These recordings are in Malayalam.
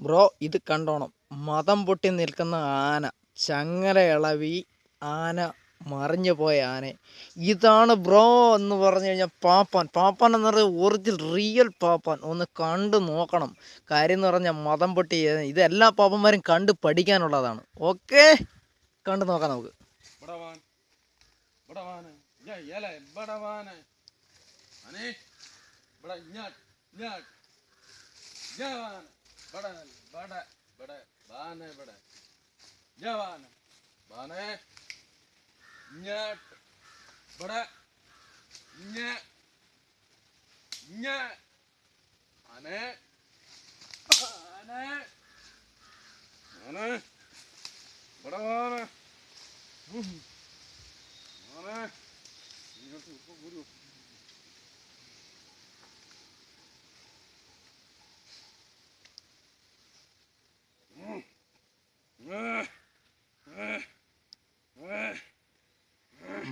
ബ്രോ ഇത് കണ്ടോണം. മതം പൊട്ടി നിൽക്കുന്ന ആന, ചങ്ങല ഇളവി ആന മറിഞ്ഞു പോയ ആന. ഇതാണ് ബ്രോ എന്ന് പറഞ്ഞു കഴിഞ്ഞാൽ പാപ്പാൻ. പാപ്പാൻ എന്ന് പറഞ്ഞാൽ ഒറിജിനൽ റിയൽ പാപ്പാൻ. ഒന്ന് കണ്ടു നോക്കണം. കാര്യം എന്ന് പറഞ്ഞാൽ മതം പൊട്ടി ഇതെല്ലാ പാപ്പന്മാരും കണ്ട് പഠിക്കാനുള്ളതാണ്. ഓക്കെ, കണ്ടു നോക്കാം നമുക്ക്. जवान बाने न्याट बड़ा न्या न्या आने आने आने बड़ा आने आने ये तो ऊपर गुरु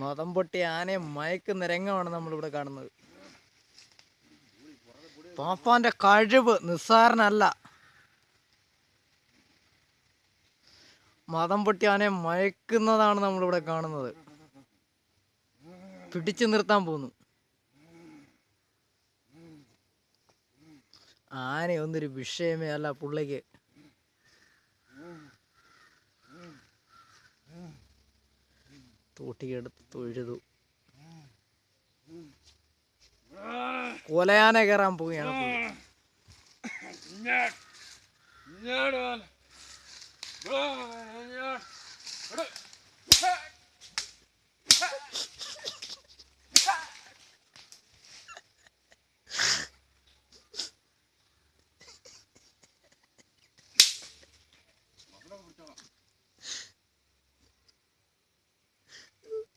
മതം പൊട്ടി ആനയെ മയക്കുന്ന രംഗമാണ് നമ്മളിവിടെ കാണുന്നത്. പാപ്പാന്റെ കഴിവ് നിസ്സാരനല്ല. മതം പൊട്ടി ആനയെ മയക്കുന്നതാണ് നമ്മളിവിടെ കാണുന്നത്. പിടിച്ചു നിർത്താൻ പോകുന്നു. ആനയൊന്നൊരു വിഷയമേ അല്ല പുള്ളിക്ക്. തോട്ടിയെടുത്ത് തൊഴുതു. കൊലയാന കയറാൻ പോവുകയാണ്.